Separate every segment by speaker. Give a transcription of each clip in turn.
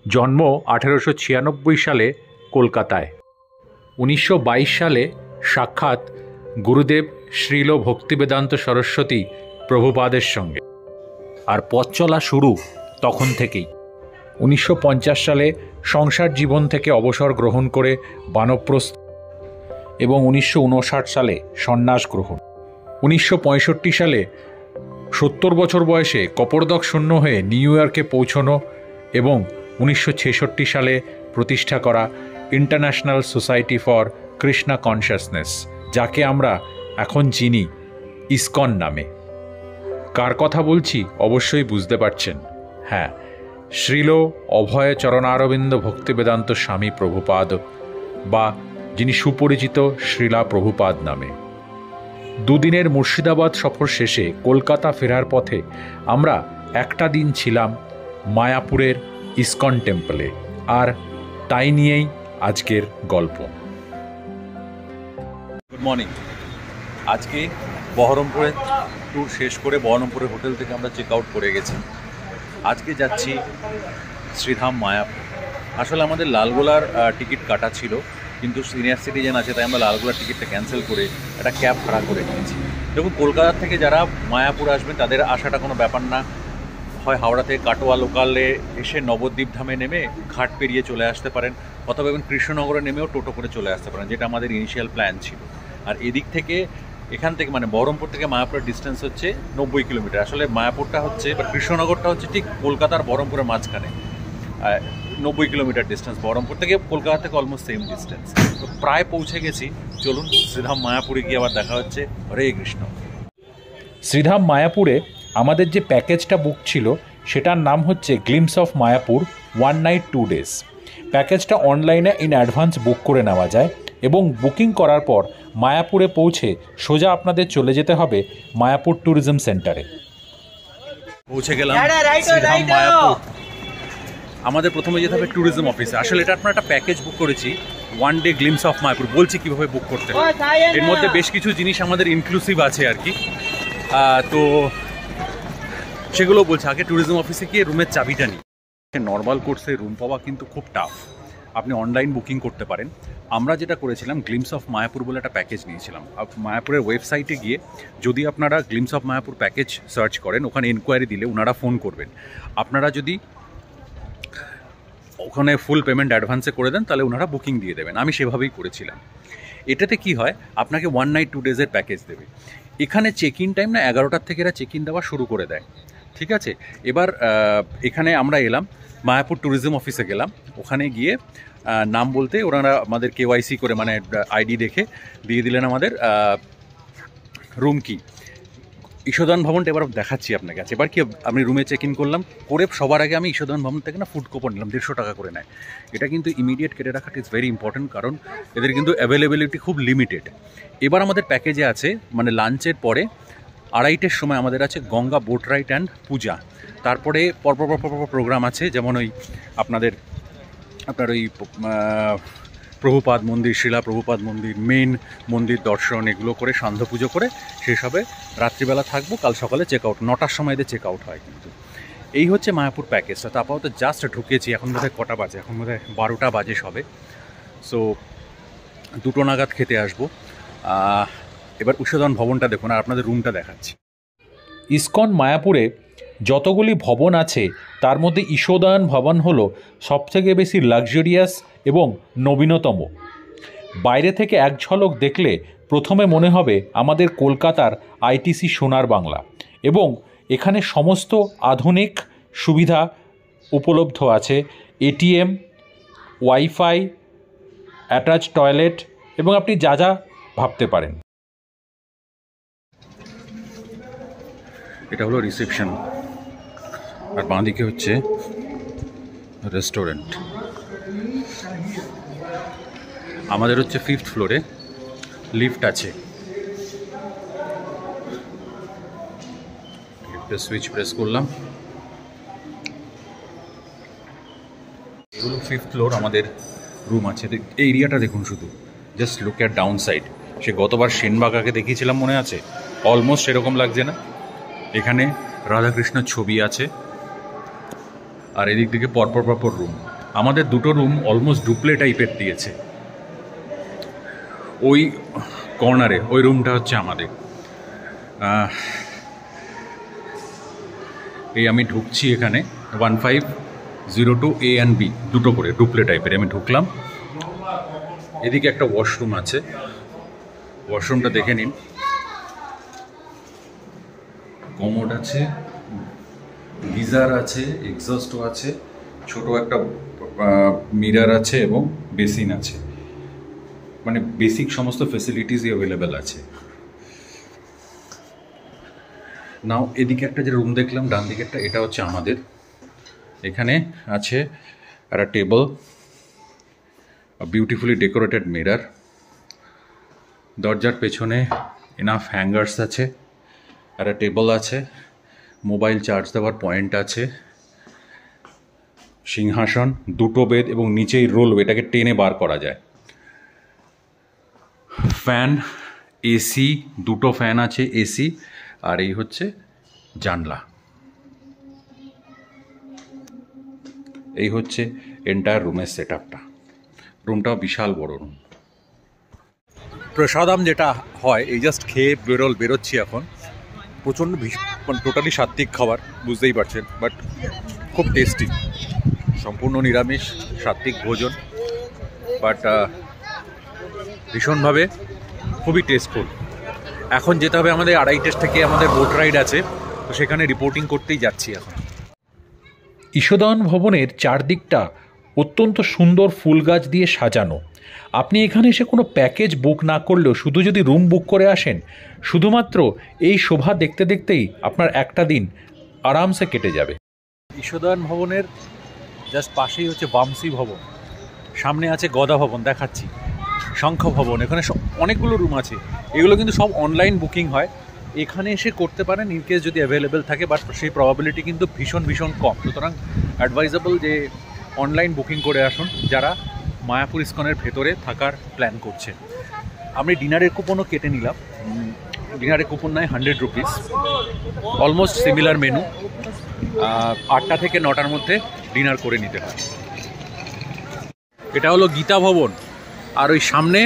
Speaker 1: জন্ম 1896 সালে কলকাতায়। 1922 সালে সাক্ষাৎ গুরুদেব শ্রীল ভক্তিবেদান্ত সরস্বতী প্রভুপাদের সঙ্গে। আর পথ চলা শুরু তখন থেকেই। 1950 সালে সংসার জীবন থেকে অবসর গ্রহণ করে বানপ্রস্থ এবং 1959 সালে সন্ন্যাস গ্রহণ। 1965 সালে 70 বছর বয়সে কপরদক শূন্য হয়ে নিউ ইয়র্কে পৌঁছনো এবং 1966 সালে প্রতিষ্ঠা করা international society for Krishna consciousness, যাকে আমরা এখন চিনি ইসকন নামে। কার কথা বলছি অবশ্যই বুঝতে পারছেন। হ্যাঁ, শ্রীল অভয় চরণারবিন্দ ভক্তিবেদান্ত স্বামী প্রভুপাদ, বা যিনি সুপরিচিত শ্রীলা প্রভুপাদ নামে। দুদিনের মুর্শিদাবাদ সফর শেষে কলকাতা ফেরার পথে আমরা একটা দিন ছিলাম মায়াপুরের ইসকন টেম্পলে, আর তাই নিয়েই আজকের গল্প।
Speaker 2: Good morning. আজকে বহরমপুরে ট্যুর শেষ করে বহরমপুরের হোটেল থেকে আমরা চেক আউট করে গেছি। আজকে যাচ্ছি শ্রীধাম মায়াপুর। আসলে আমাদের লালগোলার টিকিট কাটা ছিল, কিন্তু সিনিয়র সিটিজেন আছে তাই আমরা লালগোলার টিকিটটা ক্যান্সেল করে একটা ক্যাব ভাড়া করে নিয়েছি। দেখুন, কলকাতা থেকে যারা মায়াপুর আসবেন তাদের আসাটা কোনো ব্যাপার না। হয় হাওড়া থেকে কাটোয়া লোকালে এসে নবদ্বীপ ধামে নেমে ঘাট পেরিয়ে চলে আসতে পারেন, অথবা এবং কৃষ্ণনগরে নেমেও টোটো করে চলে আসতে পারেন, যেটা আমাদের ইনিশিয়াল প্ল্যান ছিল। আর এদিক থেকে এখান থেকে মানে বহরমপুর থেকে মায়াপুরের ডিস্টেন্স হচ্ছে 90 কিলোমিটার। আসলে মায়াপুরটা হচ্ছে বা কৃষ্ণনগরটা হচ্ছে ঠিক কলকাতার বহরমপুরের মাঝখানে, 90 কিলোমিটার ডিস্টেন্স। বহরমপুর থেকে কলকাতা থেকে অলমোস্ট সেম ডিস্টেন্স। তো প্রায় পৌঁছে গেছি। চলুন শ্রীধাম মায়াপুরে গিয়ে আবার দেখা হচ্ছে। হরে কৃষ্ণ।
Speaker 1: শ্রীধাম মায়াপুরে আমাদের যে প্যাকেজটা বুক ছিল সেটার নাম হচ্ছে glimpse of Mayapur 1 night 2 days. প্যাকেজটা অনলাইনে ইন অ্যাডভান্স বুক করে নেওয়া যায় এবং বুকিং করার পর মায়াপুরে পৌঁছে সোজা আপনাদের চলে যেতে হবে মায়াপুর ট্যুরিজম সেন্টারে।
Speaker 2: পৌঁছে গেলাম শ্রীধাম মায়াপুর। আমাদের প্রথমে যেতে হবে ট্যুরিজম অফিসে। আসলে এটা আপনার একটা প্যাকেজ বুক করেছি, 1 ডে গ্লিমস অফ মায়াপুর। বলছি কীভাবে বুক করতে হয়। এর মধ্যে বেশ কিছু জিনিস আমাদের ইনক্লুসিভ আছে আর কি, তো সেগুলো বলছে। আগে ট্যুরিজম অফিসে গিয়ে রুমের চাবিটা নিই। নর্মাল কোর্সে রুম পাওয়া কিন্তু খুব টাফ, আপনি অনলাইন বুকিং করতে পারেন। আমরা যেটা করেছিলাম, গ্লিমস অফ মায়াপুর বলে একটা প্যাকেজ নিয়েছিলাম। মায়াপুরের ওয়েবসাইটে গিয়ে যদি আপনারা glimpse of Mayapur package search করেন, ওখানে এনকোয়ারি দিলে ওনারা ফোন করবেন। আপনারা যদি ওখানে ফুল পেমেন্ট অ্যাডভান্সে করে দেন তাহলে ওনারা বুকিং দিয়ে দেবেন। আমি সেভাবেই করেছিলাম। এটাতে কি হয়, আপনাকে 1 নাইট 2 ডেজের প্যাকেজ দেবে। এখানে চেক ইন টাইম না 11টার থেকে এরা চেক ইন দেওয়া শুরু করে দেয়। ঠিক আছে, এবার এখানে আমরা এলাম মায়াপুর ট্যুরিজম অফিসে গেলাম। ওখানে গিয়ে নাম বলতে ওনারা আমাদের KYC করে মানে আইডি দেখে দিয়ে দিলেন আমাদের রুম কি। ঈশোদান ভবনটা এবার দেখাচ্ছি আপনার কাছে। এবার কি আমি রুমে চেক ইন করলাম, করে সবার আগে আমি ঈশোদান ভবন থেকে না ফুড কুপন নিলাম, 150 টাকা করে নেয়। এটা কিন্তু ইমিডিয়েট কেটে রাখাটা ইজ ভেরি ইম্পর্টেন্ট, কারণ এদের কিন্তু অ্যাভেলেবিলিটি খুব লিমিটেড। এবার আমাদের প্যাকেজে আছে মানে লাঞ্চের পরে 2:30-এর সময় আমাদের আছে গঙ্গা বোট রাইড অ্যান্ড পূজা। তারপরে পরপর প্রোগ্রাম আছে, যেমন ওই আপনার ওই প্রভুপাদ মন্দির, শিলা প্রভুপাদ মন্দির, মেন মন্দির দর্শন, এগুলো করে সান্ধ্য পুজো করে শেষ হবে। রাত্রিবেলা থাকবো, কাল সকালে চেক আউট 9টার সময় এদের চেক আউট হয়। কিন্তু এই হচ্ছে মায়াপুর প্যাকেজটা। তো আপাতত জাস্ট ঢুকেছি, এখন বোধহয় কটা বাজে, এখন বোধহয় 12টা বাজে সবে। সো 2টো নাগাদ খেতে আসবো। এবার ঈশোদান ভবনটা দেখুন আর আপনাদের রুমটা দেখাচ্ছি।
Speaker 1: ইসকন মায়াপুরে যতগুলি ভবন আছে তার মধ্যে ঈশোদান ভবন হলো সবথেকে বেশি লাক্সারিয়াস এবং নবীনতম। বাইরে থেকে এক ঝলক দেখলে প্রথমে মনে হবে আমাদের কলকাতার ITC সোনার বাংলা, এবং এখানে সমস্ত আধুনিক সুবিধা উপলব্ধ আছে। ATM, ওয়াইফাই, অ্যাটাচ টয়লেট এবং আপনি যা যা ভাবতে পারেন।
Speaker 2: এটা হলো রিসেপশন, আর বাঁদিকে হচ্ছে রেস্টুরেন্ট। আমাদের হচ্ছে 5th ফ্লোরে, লিফট আছে। লিফটের সুইচ প্রেস করলাম। এগুলো 5th ফ্লোর আমাদের রুম আছে। এই এরিয়াটা দেখুন শুধু, just look at down side. সে গতবার সেনবাগাকে দেখিয়েছিলাম মনে আছে, অলমোস্ট সেরকম লাগছে না? এখানে রাধাকৃষ্ণের ছবি আছে, আর এদিক থেকে পরপর রুম। আমাদের দুটো রুম অলমোস্ট ডুপ্লে টাইপের দিয়েছে। ওই কর্নারে ওই রুমটা হচ্ছে আমাদের। এই আমি ঢুকছি এখানে 1502 A and B দুটো করে ডুপ্লে টাইপের। আমি ঢুকলাম, এদিকে একটা ওয়াশরুম আছে, ওয়াশরুমটা দেখে নিন। কমোড আছে, গিজার আছে, এক্সস্টও আছে, ছোট একটা মিরর আছে এবং বেসিন আছে, মানে বেসিক সমস্ত ফেসিলিটিসই অ্যাভেলেবেল আছে। নাও এদিকে একটা যে রুম দেখলাম ডান দিকে একটা, এটা হচ্ছে আমাদের। এখানে আছে একটা টেবল, বিউটিফুলি ডেকোরেটেড মিরর, দরজার পেছনে এনাফ হ্যাঙ্গার্স আছে, একটা টেবল আছে, মোবাইল চার্জ দেওয়ার পয়েন্ট আছে, সিংহাসন, দুটো বেড এবং নিচেই রোল, এটাকে টেনে বার করা যায়, ফ্যান, এসি, দুটো ফ্যান আছে এসি, আর এই হচ্ছে জানলা। এই হচ্ছে এন্টায়ার রুমের সেট আপটা। রুমটাও বিশাল বড় রুম। প্রসাদাম যেটা হয়, এই জাস্ট খেয়ে বেরোচ্ছি এখন। প্রচণ্ড টোটালি সাত্ত্বিক খাবার, বুঝতেই পারছেন, বাট খুব টেস্টি, সম্পূর্ণ নিরামিষ সাত্ত্বিক ভোজন, বাট ভীষণভাবে খুবই টেস্টফুল। এখন যেতে হবে আমাদের 2:30 থেকে, আমাদের বোট রাইড আছে, তো সেখানে রিপোর্টিং করতেই যাচ্ছি এখন।
Speaker 1: ঈশদয়ন ভবনের চারদিকটা অত্যন্ত সুন্দর ফুল গাছ দিয়ে সাজানো। আপনি এখানে এসে কোনো প্যাকেজ বুক না করলেও শুধু যদি রুম বুক করে আসেন, শুধুমাত্র এই শোভা দেখতে দেখতেই আপনার একটা দিন আরামসে কেটে যাবে।
Speaker 2: ঈশদয়ন ভবনের জাস্ট পাশেই হচ্ছে বামসি ভবন, সামনে আছে গদা ভবন, দেখাচ্ছি, শঙ্খ ভবন। এখানে অনেকগুলো রুম আছে, এগুলো কিন্তু সব অনলাইন বুকিং হয়। এখানে এসে করতে পারেন ইনকেস যদি অ্যাভেলেবেল থাকে, বাট সেই প্রবাবিলিটি কিন্তু ভীষণ ভীষণ কম। সুতরাং অ্যাডভাইজেবল যে অনলাইন বুকিং করে আসুন যারা মায়াপুর ইস্কনের ভেতরে থাকার প্ল্যান করছে। আমি ডিনারের কুপনও কেটে নিলাম। ডিনারের কুপন নেয় 100 রুপিস, অলমোস্ট সিমিলার মেনু। 8টা থেকে 9টার মধ্যে ডিনার করে নিতে হয়। এটা হলো গীতা ভবন, আর ওই সামনে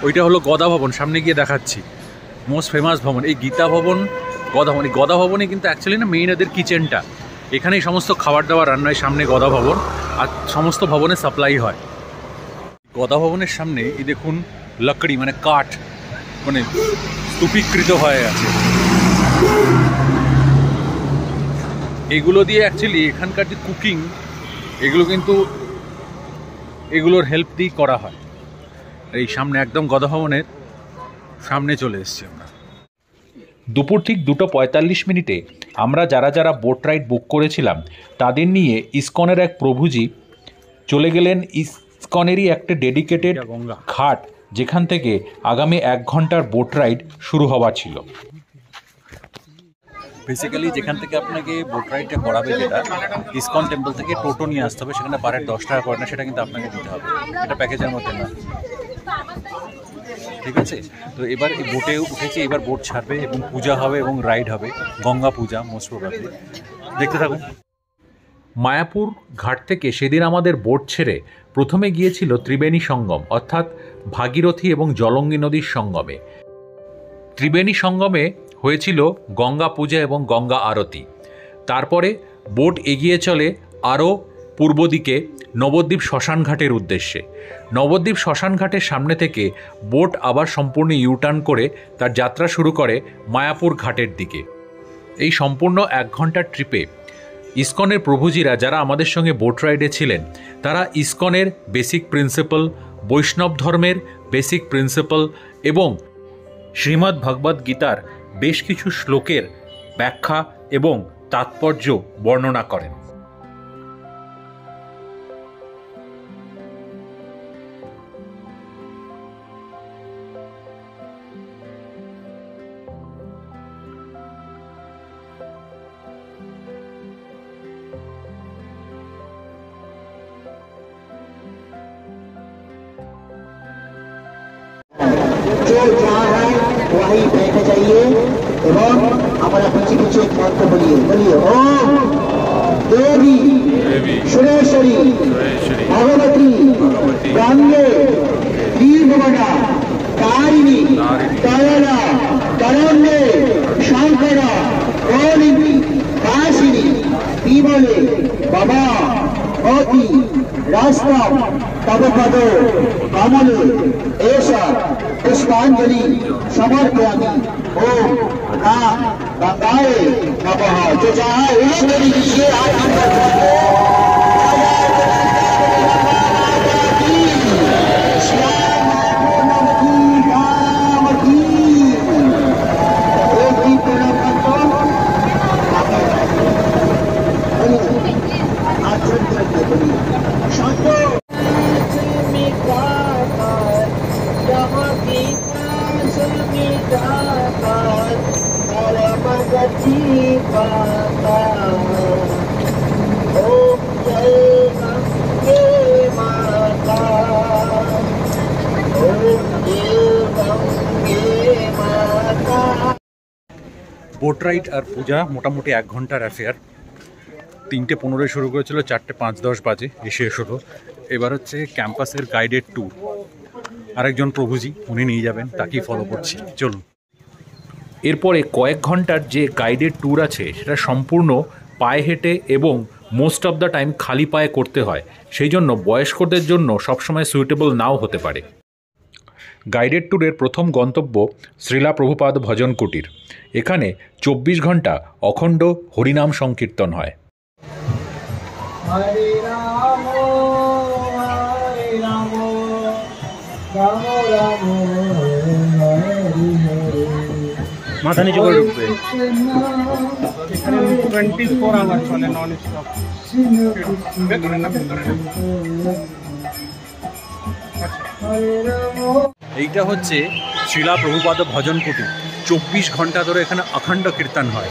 Speaker 2: ওইটা হলো গদা ভবন, সামনে গিয়ে দেখাচ্ছি। মোস্ট ফেমাস ভবন এই গীতা ভবন, গদা ভবন। এই গদা ভবনে কিন্তু অ্যাকচুয়ালি না মেইন এদের কিচেনটা, এখানেই সমস্ত খাবার দাবার রান্না হয়। সামনে গদা ভবন, আর সমস্ত ভবনে সাপ্লাই হয়। গদা ভবনের সামনে এই দেখুন লকড়ি, মানে কাঠ, মানে স্তূপীকৃত হয়ে আছে। এগুলো দিয়ে অ্যাকচুয়ালি এখানকার যে কুকিং, এগুলো কিন্তু এগুলোর হেল্প দিয়েই করা হয়। এই সামনে একদম গদা ভবনের সামনে চলে এসেছি আমরা।
Speaker 1: দুপুর ঠিক 2:45 আমরা যারা যারা বোট রাইড বুক করেছিলাম তাদের নিয়ে ইসকনের এক প্রভুজি চলে গেলেন ইসকনেরই একটা ডেডিকেটেড ঘাট, যেখান থেকে আগামী 1 ঘন্টার বোট রাইড শুরু হওয়া ছিল।
Speaker 2: বেসিক্যালি যেখান থেকে আপনাকে বোট রাইডটা করাবে, যেটা ইসকন টেম্পল থেকে টোটো নিয়ে আসতে হবে, সেখানে পার হেড 10 টাকা করে না, সেটা কিন্তু আপনাকে দিতে হবে, এটা প্যাকেজের মধ্যে না। ঠিক আছে, তো এবার এই বোটে উঠেছি, এবার বোট ছাড়বে এবং পূজা হবে এবং রাইড হবে, গঙ্গা পূজা মোস্ট প্রবাবলি। দেখতে থাকুন।
Speaker 1: মায়াপুর ঘাট থেকে সেদিন আমাদের বোট ছেড়ে প্রথমে গিয়েছিল ত্রিবেণী সঙ্গম, অর্থাৎ ভাগীরথী এবং জলঙ্গি নদীর সঙ্গমে। ত্রিবেণী সঙ্গমে হয়েছিল গঙ্গা পূজা এবং গঙ্গা আরতি। তারপরে বোট এগিয়ে চলে আরও পূর্ব দিকে নবদ্বীপ শ্মশান ঘাটের উদ্দেশ্যে। নবদ্বীপ শ্মশান ঘাটের সামনে থেকে বোট আবার সম্পূর্ণ ইউটার্ন করে তার যাত্রা শুরু করে মায়াপুর ঘাটের দিকে। এই সম্পূর্ণ 1 ঘন্টার ট্রিপে ইসকনের প্রভুজিরা যারা আমাদের সঙ্গে বোট রাইডে ছিলেন, তারা ইসকনের বেসিক প্রিন্সিপাল, বৈষ্ণব ধর্মের বেসিক প্রিন্সিপাল এবং শ্রীমদ্ ভগবদ্ গীতার বেশ কিছু শ্লোকের ব্যাখ্যা এবং তাৎপর্য বর্ণনা করেন।
Speaker 3: जो जहाँ है वहीं बैठ जाइए এবং हमारा पीछे पीछे एक मंत्र बोलिए, बोलिए ओम देवी सुरेश्वरी
Speaker 2: পারিনি।
Speaker 3: দয়ালা করণ্যে শঙ্করা কলিনী কাশিনী বিমলে বাবা অতি রাস্তাম তব পদ কমলে এষা পুষ্পাঞ্জলি সমর্পয়ামি ওম রাম গঙ্গায় নমঃ। जो चाहे उन्हें मेरी दीजिए आज नंबर
Speaker 2: বোট রাইড আর পূজা মোটামুটি 1 ঘন্টার অ্যাফেয়ার। 3:15 শুরু করেছিল, 4:05-10 বাজে এসে হলো। এবার হচ্ছে ক্যাম্পাসের গাইডেড ট্যুর। আরেকজন প্রভুজি, উনি নিয়ে যাবেন, তাকেই ফলো করছি, চলুন।
Speaker 1: এরপরে কয়েক ঘন্টার যে গাইডেড ট্যুর আছে সেটা সম্পূর্ণ পায়ে হেঁটে এবং মোস্ট অফ দ্য টাইম খালি পায়ে করতে হয়, সেই জন্য বয়স্কদের জন্য সবসময় সুইটেবল নাও হতে পারে। গাইডেড ট্যুরের প্রথম গন্তব্য শ্রীলা প্রভুপাদ ভজন কুটির। এখানে 24 ঘন্টা অখণ্ড হরিনাম সংকীর্তন হয়।
Speaker 3: হরে রাম হরে রাম রাম রাম
Speaker 2: মাথা নিচু করে ঢুকবে।
Speaker 4: এখানে 24 আওয়ার চলে নন স্টপ।
Speaker 2: এইটা হচ্ছে শ্রীলা প্রভুপাদ ভজন কুটির। 24 ঘন্টা ধরে এখানে অখণ্ড কীর্তন হয়।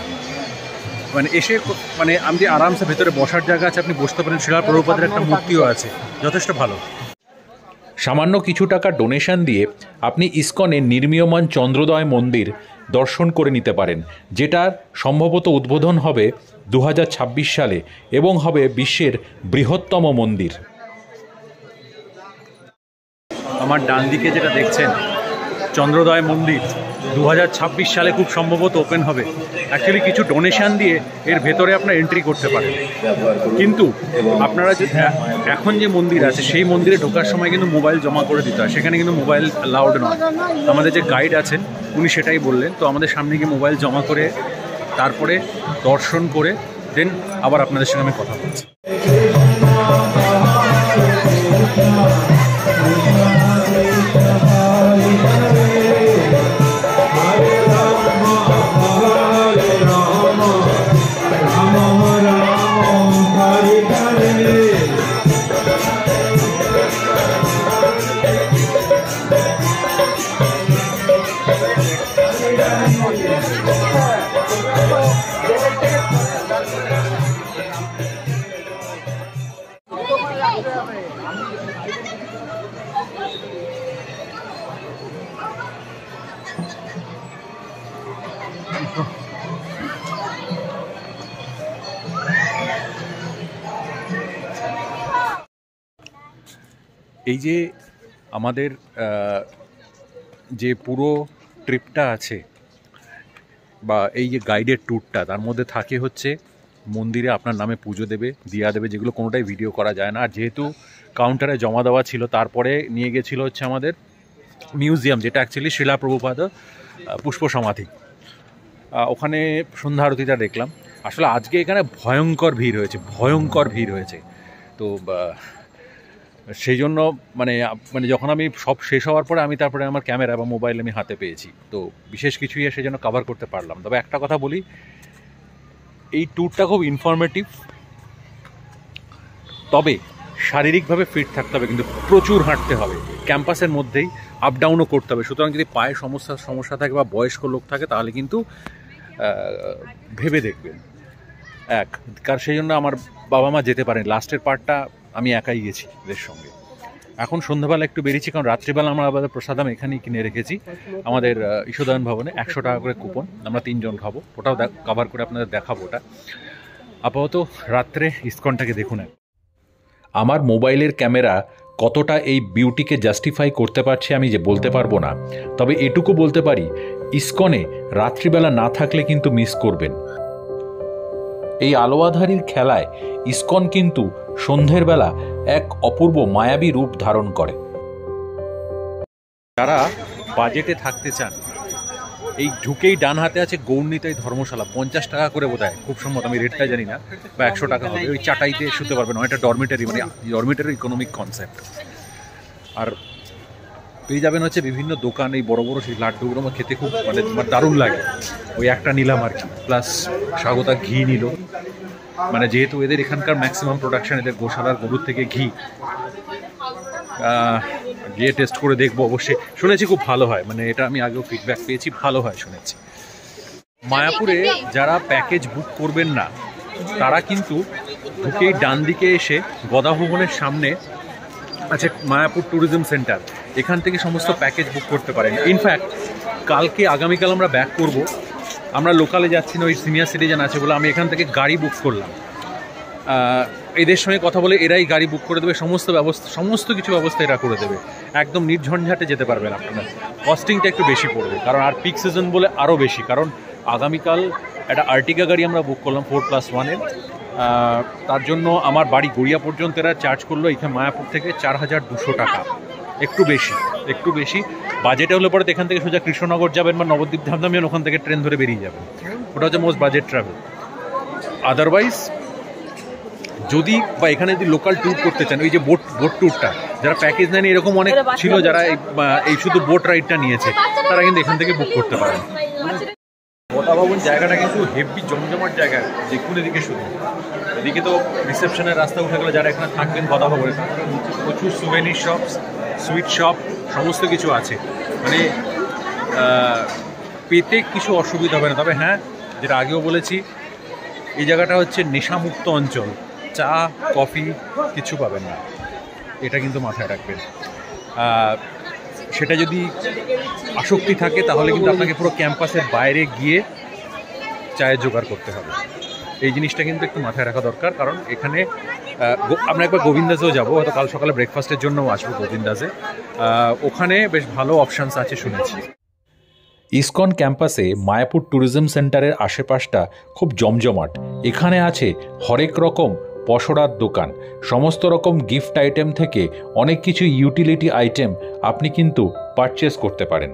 Speaker 2: মানে এসে মানে আমি আরামসে ভেতরে বসার জায়গা আছে, আপনি বসতে পারেন। শ্রীলা প্রভুপাদের একটা মূর্তিও আছে, যথেষ্ট ভালো।
Speaker 1: সামান্য কিছু টাকা ডোনেশন দিয়ে আপনি ইসকনের নির্মীয়মান চন্দ্রোদয় মন্দির দর্শন করে নিতে পারেন, যেটার সম্ভবত উদ্বোধন হবে 2026 সালে এবং হবে বিশ্বের বৃহত্তম মন্দির।
Speaker 2: আমার ডান দিকে যেটা দেখছেন চন্দ্রোদয় মন্দির 2026 সালে খুব সম্ভবত ওপেন হবে। অ্যাকচুয়ালি কিছু ডোনেশন দিয়ে এর ভেতরে আপনারা এন্ট্রি করতে পারেন, কিন্তু আপনারা যে এখন যে মন্দির আছে সেই মন্দিরে ঢোকার সময় কিন্তু মোবাইল জমা করে দিতে হয়। সেখানে কিন্তু মোবাইল অ্যালাউড নয়। আমাদের যে গাইড আছেন উনি সেটাই বললেন। তো আমাদের সামনে গিয়ে মোবাইল জমা করে তারপরে দর্শন করে দেন আবার আপনাদের সঙ্গে আমি কথা বলছি। এই যে আমাদের যে পুরো ট্রিপটা আছে বা এই যে গাইডেড ট্যুরটা, তার মধ্যে থাকে হচ্ছে মন্দিরে আপনার নামে পুজো দেবে, দিয়া দেবে, যেগুলো কোনোটাই ভিডিও করা যায় না। আর যেহেতু কাউন্টারে জমা দেওয়া ছিল, তারপরে নিয়ে গেছিলো হচ্ছে আমাদের মিউজিয়াম, যেটা অ্যাকচুয়ালি শিলা প্রভুপাদ পুষ্প সমাধি। ওখানে সন্ধ্যা আরতিটা দেখলাম। আসলে আজকে এখানে ভয়ঙ্কর ভিড় হয়েছে। তো সেই জন্য মানে যখন আমি সব শেষ হওয়ার পরে আমি তারপরে আমার ক্যামেরা বা মোবাইল আমি হাতে পেয়েছি, তো বিশেষ কিছুই সেই জন্য কভার করতে পারলাম। তবে একটা কথা বলি, এই ট্যুরটা খুব ইনফরমেটিভ, তবে শারীরিকভাবে ফিট থাকতে হবে, কিন্তু প্রচুর হাঁটতে হবে। ক্যাম্পাসের মধ্যেই আপ ডাউনও করতে হবে। সুতরাং যদি পায়ে সমস্যা থাকে বা বয়স্ক লোক থাকে তাহলে কিন্তু ভেবে দেখবেন। কারণ সেই জন্য আমার বাবা মা যেতে পারেন। লাস্টের পার্টটা আমি একাই গেছি এদের সঙ্গে। এখন সন্ধ্যাবেলা একটু বেরিয়েছি, কারণ রাত্রিবেলা আমরা আমাদের প্রসাদাম এখানেই কিনে রেখেছি আমাদের ঈশ্বরদয়ন ভবনে। 100 টাকা করে কুপন, আমরা 3 জন খাবো। ওটাও কভার করে আপনাদের দেখাবো। ওটা আপাতত রাত্রে ইসকনটাকে দেখুন।
Speaker 1: আমার মোবাইলের ক্যামেরা কতটা এই বিউটিকে জাস্টিফাই করতে পারছে আমি যে বলতে পারবো না, তবে এটুকু বলতে পারি ইসকনে রাত্রিবেলা না থাকলে কিন্তু মিস করবেন। এই আলো আঁধারির খেলায় ইসকন কিন্তু সন্ধ্যের বেলা এক অপূর্ব মায়াবী রূপ ধারণ করে।
Speaker 2: যারা বাজেটে থাকতে চান, এই ঢুকেই ডান হাতে আছে গৌরনীতাই ধর্মশালা, 50 টাকা করে বোধ হয়, খুব সম্ভবত, আমি রেটটা জানি না, বা 100 টাকা হবে। ওই চাটাইতে শুতে পারবেন, অনেকটা ডরমিটারি, মানে ডরমিটারি ইকোনমিক কনসেপ্ট। আর পেয়ে যাবেন হচ্ছে বিভিন্ন দোকান, এই বড় বড় সেই লাড্ডুগুলো আমার খেতে খুব মানে দারুণ লাগে। ওই একটা নিলাম আর কি, প্লাস স্বাগতা ঘি নিল, মানে যেহেতু এদের এখানকার ম্যাক্সিমাম প্রোডাকশন এদের গোশালার গরুর থেকে ঘি, গিয়ে টেস্ট করে দেখবো অবশ্যই। শুনেছি খুব ভালো হয়, মানে এটা আমি আগেও ফিডব্যাক পেয়েছি, ভালো হয় শুনেছি। মায়াপুরে যারা প্যাকেজ বুক করবেন না তারা কিন্তু ঢুকেই ডান দিকে এসে গদা ভবনের সামনে আছে মায়াপুর ট্যুরিজম সেন্টার, এখান থেকে সমস্ত প্যাকেজ বুক করতে পারেন। ইনফ্যাক্ট আগামীকাল আমরা ব্যাক করব, আমরা লোকালে যাচ্ছি না, ওই সিনিয়র সিটিজেন আছে বলে আমি এখান থেকে গাড়ি বুক করলাম। এদের সঙ্গে কথা বলে এরাই গাড়ি বুক করে দেবে, সমস্ত কিছু ব্যবস্থা এরা করে দেবে, একদম নির্ঝঞ্ঝাটে যেতে পারবেন আপনারা। কস্টিংটা একটু বেশি পড়বে, কারণ আর পিক সিজন বলে আরও বেশি, কারণ আগামীকাল একটা আর্টিকা গাড়ি আমরা বুক করলাম 4+1-এর, তার জন্য আমার বাড়ি গড়িয়া পর্যন্ত এরা চার্জ করলো এখানে মায়াপুর থেকে 4200 টাকা, একটু বেশি। বাজেটে হলে পরে এখান থেকে সোজা কৃষ্ণনগর যাবেন বা নবদ্বীপ ধাম নামিয়ে ওখান থেকে ট্রেন ধরে বেরিয়ে যাবেন, ওটা হচ্ছে মোস্ট বাজেট ট্রাভেল। আদারওয়াইজ যদি বা এখানে যদি লোকাল ট্যুর করতে চান, ওই যে বোট ট্যুরটা, যারা প্যাকেজ নেন, এরকম অনেক ছিল যারা এই শুধু বোট রাইডটা নিয়েছে, তারা কিন্তু এখান থেকে বুক করতে পারেন। গদা ভবন জায়গাটা কিন্তু হেভি জমজমাট জায়গা, দেখুন এদিকে, শুধু এদিকে তো রিসেপশনের রাস্তা উঠে গেলে যারা এখানে থাকবেন গদা ভবনে, প্রচুর সুভেনির শপ, সুইট শপ, সমস্ত কিছু আছে, মানে পেতে কিছু অসুবিধা হবে না। তবে হ্যাঁ, যেটা আগেও বলেছি, এই জায়গাটা হচ্ছে নেশামুক্ত অঞ্চল, চা কফি কিছু পাবেন না, এটা কিন্তু মাথায় রাখবেন। সেটা যদি আসক্তি থাকে তাহলে কিন্তু আপনাকে পুরো ক্যাম্পাসের বাইরে গিয়ে চায়ের জোগাড় করতে হবে, এই জিনিসটা কিন্তু একটু মাথায় রাখা দরকার। কারণ এখানে আমরা একবার গোবিন্দাসেও যাবো, হয়তো কাল সকালে ব্রেকফাস্টের জন্যও আসবো গোবিন্দাসে, ওখানে বেশ ভালো অপশানস আছে শুনেছি।
Speaker 1: ইসকন ক্যাম্পাসে মায়াপুর ট্যুরিজম সেন্টারের আশেপাশটা খুব জমজমাট। এখানে আছে হরেক রকম পসরার দোকান, সমস্ত রকম গিফট আইটেম থেকে অনেক কিছু ইউটিলিটি আইটেম আপনি কিন্তু পারচেস করতে পারেন।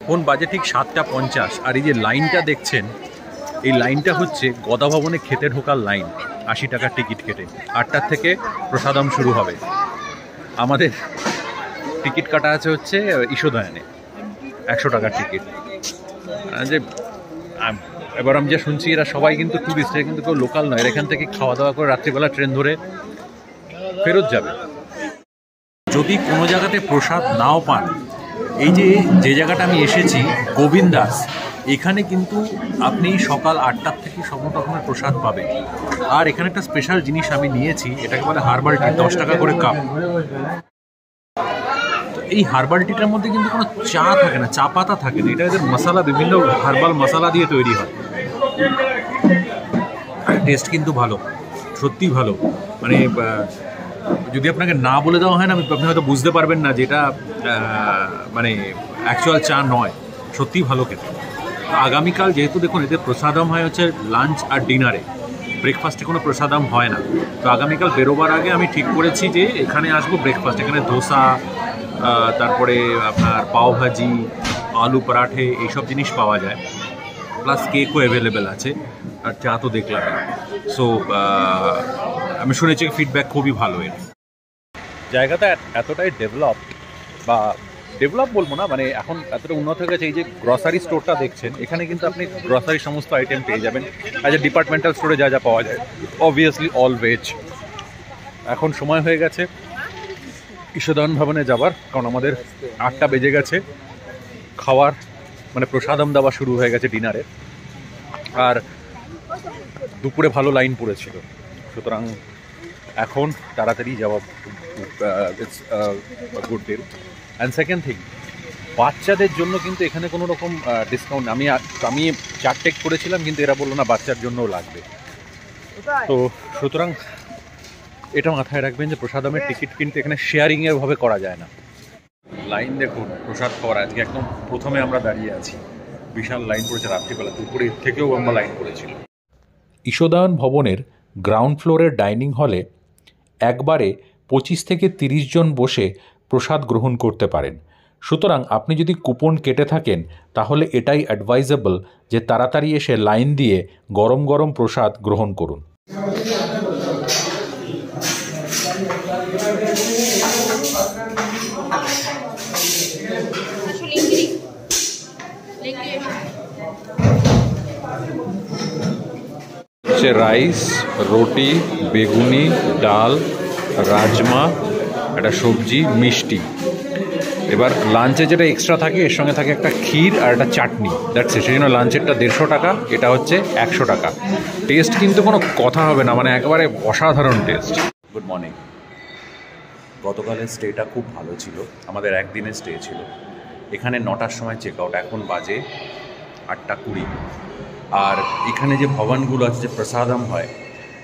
Speaker 2: কোন বাজে ঠিক 7:50, আর এই যে লাইনটা দেখছেন, এই লাইনটা হচ্ছে গদা ভবনে খেতে ঢোকার লাইন। 80 টাকার টিকিট কেটে 8টার থেকে প্রসাদম শুরু হবে। আমাদের টিকিট কাটা আছে হচ্ছে ঈশোদয়ানে 100 টাকার টিকিট। যে এবার আমি যা শুনছি, এরা সবাই কিন্তু টুরিস্ট, এরা কিন্তু কেউ লোকাল নয়, এখান থেকে খাওয়া দাওয়া করে রাত্রিবেলা ট্রেন ধরে ফেরত যাবে। যদি কোনো জায়গাতে প্রসাদ নাও পান, এই যে জায়গাটা আমি এসেছি গোবিন্দাস, এখানে কিন্তু আপনি সকাল 8টার থেকে সমস্ত রকমের প্রসাদ পাবেন। আর এখানে একটা স্পেশাল জিনিস আমি নিয়েছি, এটাকে বলে হার্বাল টি, 10 টাকা করে কাপ। এই হার্বাল টিটার মধ্যে কিন্তু কোনো চা থাকে না, চা পাতা থাকে না, এটা এদের মশলা, বিভিন্ন হার্বাল মশলা দিয়ে তৈরি হয়। টেস্ট কিন্তু ভালো, সত্যি ভালো, মানে যদি আপনাকে না বলে দেওয়া হয় না, আপনি হয়তো বুঝতে পারবেন না যেটা মানে অ্যাকচুয়াল চা নয়, সত্যিই ভালো খেতে। আগামীকাল যেহেতু দেখুন এদের প্রসাদম হয় হচ্ছে লাঞ্চ আর ডিনারে, ব্রেকফাস্টে কোনো প্রসাদম হয় না, তো আগামীকাল বেরোবার আগে আমি ঠিক করেছি যে এখানে আসবো ব্রেকফাস্ট। এখানে ধোসা, তারপরে আপনার পাওভাজি, আলু পরাঠে, এইসব জিনিস পাওয়া যায়, প্লাস কেকও অ্যাভেলেবেল আছে, আর চা তো দেখলাম। সো আমি শুনেছি ফিডব্যাক খুবই ভালো। এর জায়গাটা এতটাই ডেভেলপ বলবো না, মানে এখন এতটা উন্নত হয়ে গেছে। এই যে গ্রসারি স্টোরটা দেখছেন, এখানে কিন্তু আপনি গ্রসারি সমস্ত আইটেম পেয়ে যাবেন, অ্যাজ এ ডিপার্টমেন্টাল স্টোরে যা যা পাওয়া যায়, অবভিয়াসলি অল ভেজ। এখন সময় হয়ে গেছে ঈশাদান ভবনে যাবার, কারণ আমাদের 8টা বেজে গেছে, খাওয়ার মানে প্রসাদম দেওয়া শুরু হয়ে গেছে ডিনারে, আর দুপুরে ভালো লাইন পড়েছিল, সুতরাং এখন তাড়াতাড়ি যাওয়া good deal. And second thing, বাচ্চাদের জন্য কিন্তু এখানে কোনো রকম ডিসকাউন্ট, আমি 4 টেক করেছিলাম, কিন্তু এরা বললো না বাচ্চার জন্যও লাগবে। তো সুতরাং এটা মাথায় রাখবেন যে প্রসাদমের টিকিট কিন্তু এখানে শেয়ারিংয়ের ভাবে করা যায় না। লাইন দেখুন প্রসাদ খাওয়ার, আজকে একদম প্রথমে আমরা দাঁড়িয়ে আছি, বিশাল লাইন পড়েছে রাত্রিবেলা, দুপুরের থেকেও আমরা লাইন পড়েছিল।
Speaker 1: ঈশোদায়ন ভবনের গ্রাউন্ড ফ্লোরের ডাইনিং হলে একবারে 25 থেকে 30 জন বসে প্রসাদ গ্রহণ করতে পারেন। সুতরাং আপনি যদি কুপন কেটে থাকেন তাহলে এটাই অ্যাডভাইজেবল যে তাড়াতাড়ি এসে লাইন দিয়ে গরম গরম প্রসাদ গ্রহণ করুন। সে রাইস, রুটি, বেগুনি, ডাল, রাজমা, একটা সবজি, মিষ্টি। এবার লাঞ্চে যেটা এক্সট্রা থাকে এর সঙ্গে থাকে একটা ক্ষীর আর একটা চাটনি, দ্যাটস ইট। সেই জন্য লাঞ্চেরটা 150 টাকা, এটা হচ্ছে 100 টাকা। টেস্ট কিন্তু কোনো কথা হবে না, মানে একেবারে অসাধারণ টেস্ট।
Speaker 2: Good morning. গতকালের স্টেটা খুব ভালো ছিল, আমাদের একদিনের স্টে ছিল। এখানে 9টার সময় চেক আউট, এখন বাজে 8:20। আর এখানে যে ভবনগুলো আছে, যে প্রসাদম হয়,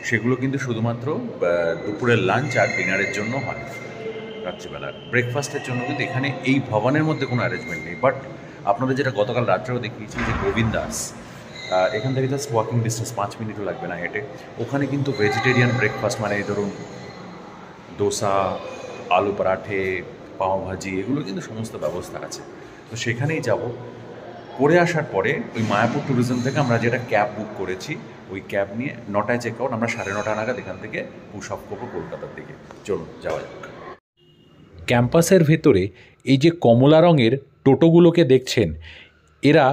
Speaker 2: সেগুলো কিন্তু শুধুমাত্র দুপুরের লাঞ্চ আর ডিনারের জন্য হয়। রাত্রিবেলার ব্রেকফাস্টের জন্য কিন্তু এখানে এই ভবনের মধ্যে কোনো অ্যারেঞ্জমেন্ট নেই। বাট আপনাদের যেটা গতকাল রাত্রেও দেখিয়েছি যে গোবিন্দাস, এখান থেকে জাস্ট ওয়াকিং ডিস্টেন্স, 5 মিনিটও লাগবে না হেঁটে। ওখানে কিন্তু ভেজিটেরিয়ান ব্রেকফাস্ট, মানে এই ধরুন দোসা, আলু পরাঠে, পাওভাজি, এগুলো কিন্তু সমস্ত ব্যবস্থা আছে। তো সেখানেই যাব। করে আসার পরে ওই মায়াপুর ট্যুরিজম থেকে আমরা যেটা ক্যাব বুক করেছি, ওই ক্যাব নিয়ে 9টায় চেক আউট, আমরা 9:30 নাগাদ এখান থেকে পুশ অফ করবো কলকাতার দিকে। চলুন যাওয়া যাক।
Speaker 1: ক্যাম্পাসের ভেতরে এই যে কমলা রঙের টোটোগুলোকে দেখছেন, এরা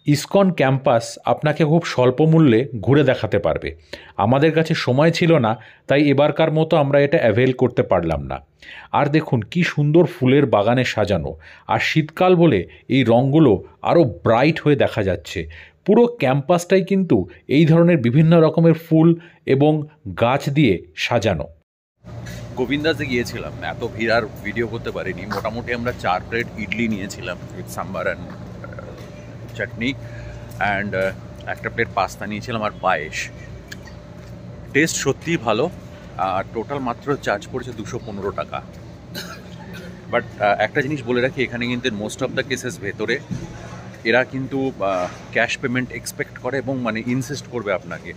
Speaker 1: ইসকন ক্যাম্পাস আপনাকে খুব স্বল্প মূল্যে ঘুরে দেখাতে পারবে। আমাদের কাছে সময় ছিল না, তাই এবারকার মতো আমরা এটা অ্যাভেল করতে পারলাম না। আর দেখুন কি সুন্দর ফুলের বাগানে সাজানো, আর শীতকাল বলে এই রঙগুলো আরও ব্রাইট হয়ে দেখা যাচ্ছে। পুরো ক্যাম্পাসটাই কিন্তু এই ধরনের বিভিন্ন রকমের ফুল এবং গাছ দিয়ে সাজানো।
Speaker 2: গোবিন্দাসে গিয়েছিলাম, এত ভিড় আর ভিডিও করতে পারিনি। মোটামুটি আমরা 4 প্লেট ইডলি নিয়েছিলাম with sambar and chutney, and একটা প্লেট পাস্তা নিয়েছিলাম আর পায়েস। টেস্ট সত্যিই ভালো, আর টোটাল মাত্র চার্জ পড়েছে 215 টাকা। বাট একটা জিনিস বলে রাখি, এখানে কিন্তু মোস্ট অফ দ্য কেসেস ভেতরে এরা কিন্তু ক্যাশ পেমেন্ট এক্সপেক্ট করে এবং মানে ইনসিস্ট করবে আপনাকে।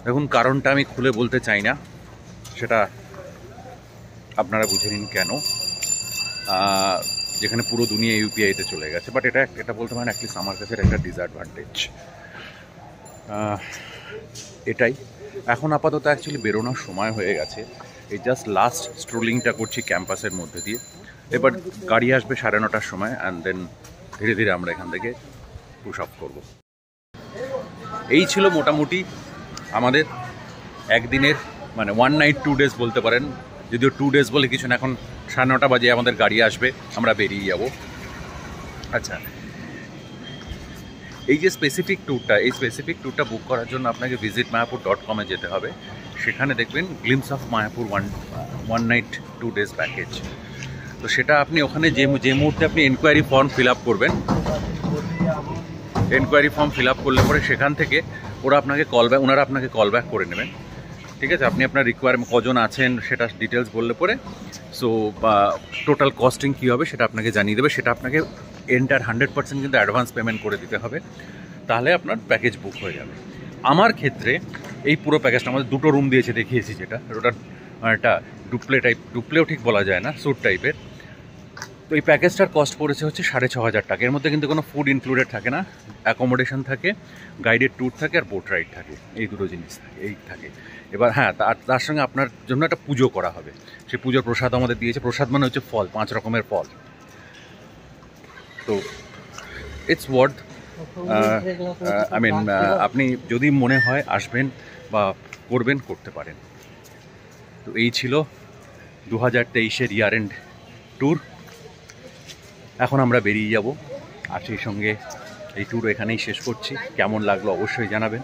Speaker 2: দেখুন কারণটা আমি খুলে বলতে চাই না, সেটা আপনারা বুঝে নিন কেন, যেখানে পুরো দুনিয়া ইউপিআইতে চলে গেছে। বাট এটা বলতে পারেন অ্যাটলিস্ট আমার কাছে একটা ডিসঅ্যাডভান্টেজ। এটাই এখন আপাতত অ্যাকচুয়ালি বেরোনোর সময় হয়ে গেছে। এই জাস্ট লাস্ট স্ট্রোলিংটা করছি ক্যাম্পাসের মধ্যে দিয়ে। এবার গাড়ি আসবে 9:30টার সময়, অ্যান্ড দেন ধীরে ধীরে আমরা এখান থেকে পুশ অফ করবো। এই ছিল মোটামুটি আমাদের একদিনের, মানে 1 নাইট 2 ডেজ বলতে পারেন। যদিও 2 ডেজ বলে কিছু না, এখন 9:30 বাজে আমাদের গাড়ি আসবে, আমরা বেরিয়ে যাব। আচ্ছা, এই যে স্পেসিফিক ট্যুরটা বুক করার জন্য আপনাকে visitmayapur.com এ যেতে হবে। সেখানে দেখবেন glimpse of Mayapur 1 night 2 days package. তো সেটা আপনি ওখানে যে মুহূর্তে আপনি এনকোয়ারি ফর্ম ফিল আপ করবেন, এনকোয়ারি ফর্ম ফিল আপ করলে পরে সেখান থেকে ওনারা আপনাকে কল ব্যাক করে নেবেন। ঠিক আছে, আপনি আপনার রিকোয়ারমেন্ট কজন আছেন সেটা ডিটেলস বললে পরে, সো টোটাল কস্টিং কী হবে সেটা আপনাকে জানিয়ে দেবে। সেটা আপনাকে এন্টার 100% কিন্তু অ্যাডভান্স পেমেন্ট করে দিতে হবে, তাহলে আপনার প্যাকেজ বুক হয়ে যাবে। আমার ক্ষেত্রে এই পুরো প্যাকেজটা আমাদের 2টো রুম দিয়েছে, দেখিয়েছি, যেটা ওটা একটা ডুপ্লেও ঠিক বলা যায় না, স্যুট টাইপের। তো এই প্যাকেজটার কস্ট পড়েছে হচ্ছে 6,500 টাকা। এর মধ্যে কিন্তু কোনো ফুড ইনক্লুডেড থাকে না, অ্যাকোমোডেশন থাকে, গাইডেড ট্যুর থাকে, আর বোট রাইড থাকে, এই দুটো জিনিস থাকে। এবার হ্যাঁ, তার সঙ্গে আপনার জন্য একটা পুজো করা হবে। সেই পুজোর প্রসাদ আমাদের দিয়েছে। প্রসাদ মানে হচ্ছে ফল, 5 রকমের ফল। তো ইটস ওয়ার্থ। আপনি যদি মনে হয় আসবেন বা করতে পারেন। তো এই ছিল 2023-এর ইয়ার এন্ড ট্যুর। এখন আমরা বেরিয়ে যাব, আর সেই সঙ্গে এই ট্যুর এখানেই শেষ করছি। কেমন লাগলো অবশ্যই জানাবেন।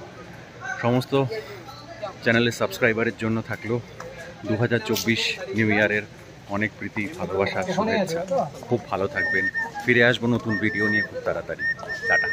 Speaker 2: সমস্ত চ্যানেলের সাবস্ক্রাইবারের জন্য থাকলো 2024 নিউ ইয়ারের অনেক প্রীতি, ভালোবাসা, শুভেচ্ছা। খুব ভালো থাকবেন। ফিরে আসবো নতুন ভিডিও নিয়ে খুব তাড়াতাড়ি। টাটা।